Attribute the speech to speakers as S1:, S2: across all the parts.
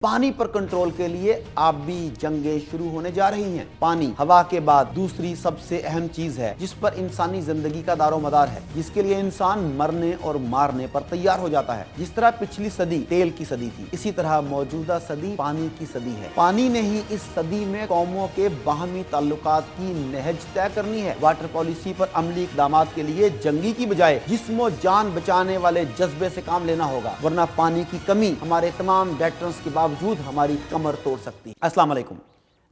S1: पानी पर कंट्रोल के लिए आबी जंगें शुरू होने जा रही हैं। पानी हवा के बाद दूसरी सबसे अहम चीज है जिस पर इंसानी जिंदगी का दारोमदार है, जिसके लिए इंसान मरने और मारने पर तैयार हो जाता है। जिस तरह पिछली सदी तेल की सदी थी, इसी तरह मौजूदा सदी पानी की सदी है। पानी ने ही इस सदी में कौमों के बाहमी ताल्लुकात की नहज तय करनी है। वाटर पॉलिसी पर अमली इक़दामात के लिए जंगी की बजाय जिस्मो जान बचाने वाले जज्बे से काम लेना होगा, वरना पानी की कमी हमारे तमाम डेटरेंट्स के बावजूद हमारी कमर तोड़ सकती है। अस्सलाम वालेकुम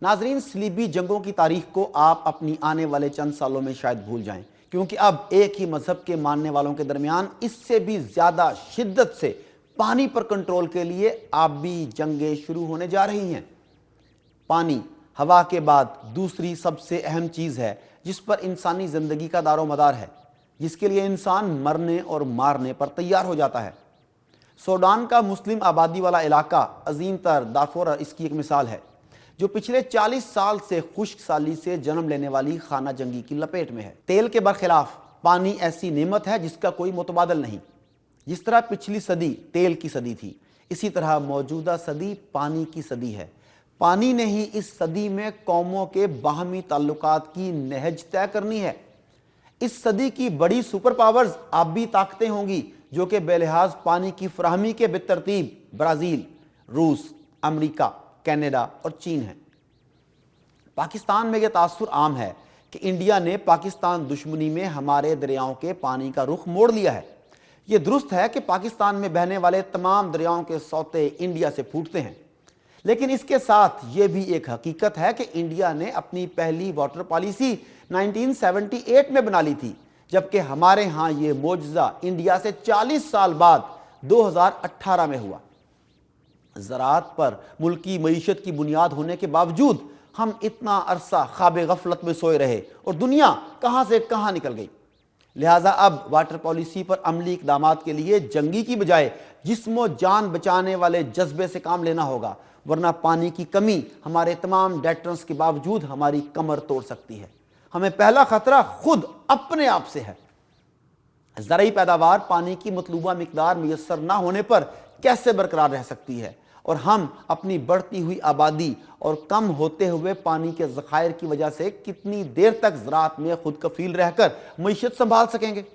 S1: नाजरीन, सलीबी जंगों की तारीख को आप अपनी आने वाले चंद सालों में शायद भूल जाएं, क्योंकि अब एक ही मजहब के मानने वालों के दरमियान इससे भी ज्यादा शिद्दत से पानी पर कंट्रोल के लिए आबी जंगें शुरू होने जा रही हैं। पानी हवा के बाद दूसरी सबसे अहम चीज है जिस पर इंसानी जिंदगी का दारोमदार है, जिसके लिए इंसान मरने और मारने पर तैयार हो जाता है। सूडान का मुस्लिम आबादी वाला इलाका अजीम तर दारफुर इसकी एक मिसाल है, जो पिछले 40 साल से खुश्क साली से जन्म लेने वाली खाना जंगी की लपेट में है। तेल के बरखिलाफ पानी ऐसी नेमत है जिसका कोई मुतबादल नहीं। जिस तरह पिछली सदी तेल की सदी थी, इसी तरह मौजूदा सदी पानी की सदी है। पानी ने ही इस सदी में कौमों के बाहमी ताल्लुकात की नहज तय करनी है। इस सदी की बड़ी सुपर पावर्स आबी ताकतें होंगी जो कि बेलिहाज पानी की फराहमी के बेतरतीब ब्राज़ील, रूस, अमेरिका, कनाडा और चीन है। पाकिस्तान में यह तासुर आम है कि इंडिया ने पाकिस्तान दुश्मनी में हमारे दरियाओं के पानी का रुख मोड़ लिया है। यह दुरुस्त है कि पाकिस्तान में बहने वाले तमाम दरियाओं के सौते इंडिया से फूटते हैं, लेकिन इसके साथ यह भी एक हकीकत है कि इंडिया ने अपनी पहली वाटर पॉलिसी 1978 में बना ली थी, जबकि हमारे यहाँ ये मोजज़ा इंडिया से 40 साल बाद 2018 में हुआ। ज़राअत पर मुल्की मईशत की बुनियाद होने के बावजूद हम इतना अरसा ख्वाब गफलत में सोए रहे और दुनिया कहाँ से कहाँ निकल गई। लिहाजा अब वाटर पॉलिसी पर अमली इक़दामात के लिए जंगी की बजाय जिस्मो जान बचाने वाले जज्बे से काम लेना होगा, वरना पानी की कमी हमारे तमाम डेटरेंट्स के बावजूद हमारी कमर तोड़ सकती है। हमें पहला खतरा खुद अपने आप से है। ज़राई पैदावार पानी की मतलूबा मिकदार मुयस्सर ना होने पर कैसे बरकरार रह सकती है, और हम अपनी बढ़ती हुई आबादी और कम होते हुए पानी के ज़खायर की वजह से कितनी देर तक ज़राअत में खुद कफील रहकर मईशत संभाल सकेंगे।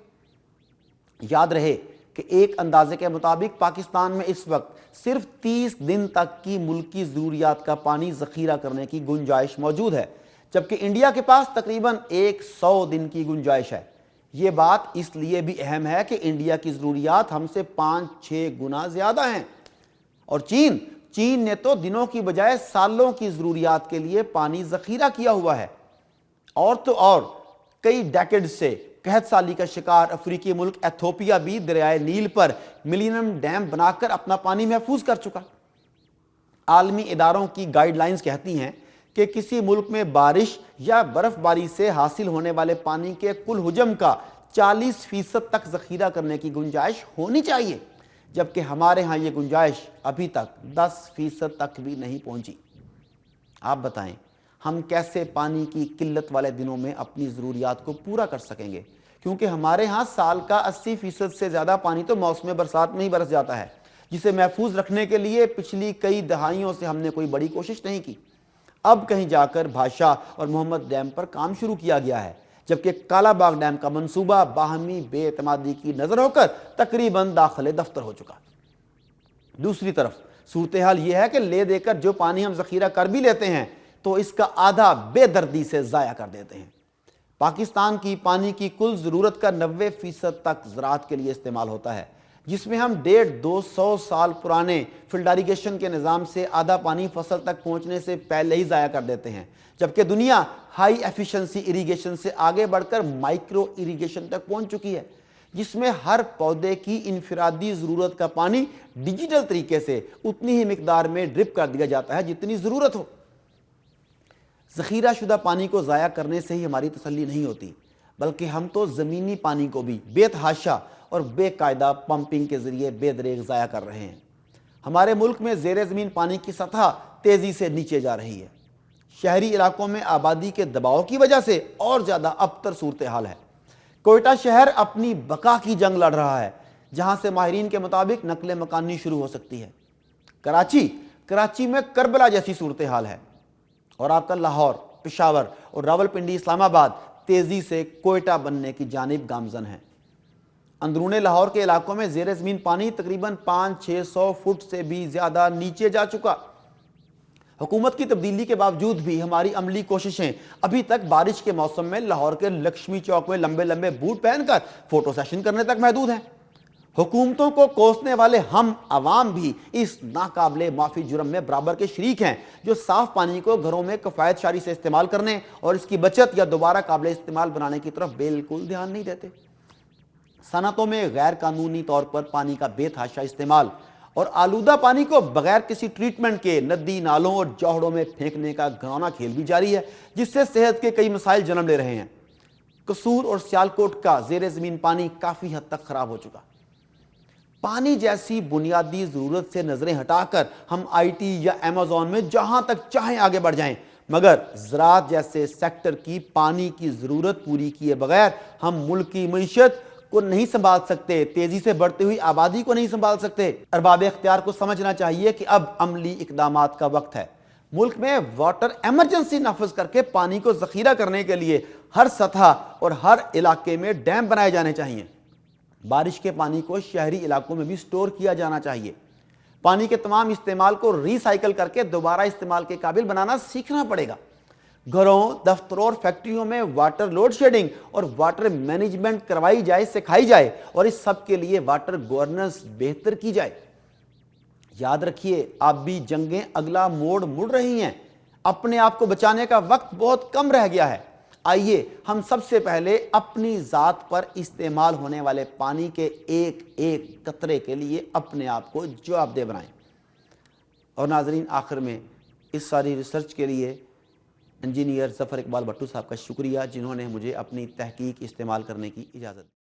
S1: याद रहे कि एक अंदाजे के मुताबिक पाकिस्तान में इस वक्त सिर्फ 30 दिन तक की मुल्की ज़रूरियात का पानी ज़ख़ीरा करने की गुंजाइश मौजूद है, जबकि इंडिया के पास तकरीबन 100 दिन की गुंजाइश है। ये बात इसलिए भी अहम है कि इंडिया की ज़रूरियात हमसे 5-6 गुना ज़्यादा हैं, और चीन ने तो दिनों की बजाय सालों की ज़रूरियात के लिए पानी ज़ख़ीरा किया हुआ है। और तो और कई डेकेड से कहत साली का शिकार अफ्रीकी मुल्क एथोपिया भी दरियाए नील पर मिलीनियम डैम बनाकर अपना पानी महफूज कर चुका। आलमी इदारों की गाइडलाइंस कहती हैं कि किसी मुल्क में बारिश या बर्फबारी से हासिल होने वाले पानी के कुल हुजम का 40% तक ज़ख़ीरा करने की गुंजाइश होनी चाहिए, जबकि हमारे यहाँ ये गुंजाइश अभी तक 10% तक भी नहीं पहुँची। आप बताएं, हम कैसे पानी की किल्लत वाले दिनों में अपनी ज़रूरियात को पूरा कर सकेंगे, क्योंकि हमारे यहाँ साल का 80% से ज़्यादा पानी तो मौसम बरसात में ही बरस जाता है, जिसे महफूज रखने के लिए पिछली कई दहाइयों से हमने कोई बड़ी कोशिश नहीं की। अब कहीं जाकर भाषा और मोहम्मद डैम पर काम शुरू किया गया है, जबकि कालाबाग डैम का मंसूबा बाहमी बेएतमादी की नज़र होकर तकरीबन दाखिले दफ्तर हो चुका। दूसरी तरफ सूरत हाल यह है कि ले देकर जो पानी हम ज़ख़ीरा कर भी लेते हैं तो इसका आधा बेदर्दी से ज़ाया कर देते हैं। पाकिस्तान की पानी की कुल ज़रूरत का 90% तक ज़राअत के लिए इस्तेमाल होता है, जिसमें हम 150-200 साल पुराने फील्ड इरिगेशन के निज़ाम से आधा पानी फसल तक पहुंचने से पहले ही ज़ाया कर देते हैं, जबकि दुनिया हाई एफिशिएंसी इरिगेशन से आगे बढ़कर माइक्रो इरिगेशन तक पहुंच चुकी है, जिसमें हर पौधे की इनफरादी ज़रूरत का पानी डिजिटल तरीके से उतनी ही मिकदार में ड्रिप कर दिया जाता है जितनी ज़रूरत हो। ज़ख़ीरा शुदा पानी को ज़ाया करने से ही हमारी तसल्ली नहीं होती, बल्कि हम तो ज़मीनी पानी को भी बेतहाशा और बेकायदा पंपिंग के ज़रिए बेदरेग ज़ाया कर रहे हैं। हमारे मुल्क में ज़ेरे ज़मीन पानी की सतह तेज़ी से नीचे जा रही है। शहरी इलाकों में आबादी के दबाव की वजह से और ज़्यादा अबतर सूरत हाल है। कोयटा शहर अपनी बका की जंग लड़ रहा है, जहाँ से माहिरीन के मुताबिक नकल मकानी शुरू हो सकती है। कराची کراچی میں کربلا جیسی صورتحال ہے اور آپ کا لاہور، پشاور اور راولپنڈی، اسلام آباد تیزی سے کوئٹہ بننے کی جانب گامزن ہیں۔ اندرون لاہور کے علاقوں میں زیر زمین پانی تقریباً 500-600 فٹ سے بھی زیادہ نیچے جا چکا۔ حکومت کی تبدیلی کے باوجود بھی ہماری عملی کوششیں ابھی تک بارش کے موسم میں لاہور کے لکشمی چوک میں لمبے لمبے بوٹ پہن کر فوٹو سیشن کرنے تک محدود ہیں۔ حکومتوں کو کوسنے والے ہم عوام بھی اس ناقابل معافی جرم میں برابر کے شریک ہیں، جو صاف پانی کو گھروں میں کفایت شاری سے استعمال کرنے اور اس کی بچت یا دوبارہ قابل استعمال بنانے کی طرف بالکل دھیان نہیں دیتے۔ صنعتوں میں غیر قانونی طور پر پانی کا بے تحاشا استعمال اور آلودہ پانی کو بغیر کسی ٹریٹمنٹ کے ندی، نالوں اور جوہڑوں میں پھینکنے کا گھناؤنا کھیل بھی جاری ہے، جس سے صحت کے کئی مسائل جنم لے رہے ہیں۔ قصور اور سیالکوٹ کا زیر زمین پانی کافی حد تک خراب ہو چکا۔ پانی جیسی بنیادی ضرورت سے نظریں ہٹا کر ہم آئی ٹی یا ایمیزون میں جہاں تک چاہیں آگے بڑھ جائیں، مگر زراعت جیسے سیکٹر کی پانی کی ضرورت پوری کیے بغیر ہم ملک کی معیشت کو نہیں سنبھال سکتے، تیزی سے بڑھتی ہوئی آبادی کو نہیں سنبھال سکتے۔ ارباب اختیار کو سمجھنا چاہیے کہ اب عملی اقدامات کا وقت ہے۔ ملک میں واٹر ایمرجنسی نافذ کر کے پانی کو ذخیرہ کرنے کے لیے ہر سطح اور ہر علاقے میں ڈیم بنائے جانے چاہیے۔ بارش کے پانی کو شہری علاقوں میں بھی سٹور کیا جانا چاہیے۔ پانی کے تمام استعمال کو ری سائیکل کر کے دوبارہ استعمال کے قابل بنانا سیکھنا پڑے گا۔ گھروں، دفتروں اور فیکٹریوں میں واٹر لوڈ شیڈنگ اور واٹر مینجمنٹ کروائی جائے، سکھائی جائے اور اس سب کے لیے واٹر گورننس بہتر کی جائے۔ یاد رکھیے، آبی جنگیں اگلا موڑ مڑ رہی ہیں۔ اپنے آپ کو بچانے کا وقت بہت کم رہ گیا ہے۔ آئیے ہم سب سے پہلے اپنی ذات پر استعمال ہونے والے پانی کے ایک ایک قطرے کے لیے اپنے آپ کو جواب دہ بنائیں۔ اور ناظرین، آخر میں اس ساری ریسرچ کے لیے انجینئر ظفر اقبال بھٹو صاحب کا شکریہ، جنہوں نے مجھے اپنی تحقیق استعمال کرنے کی اجازت دی۔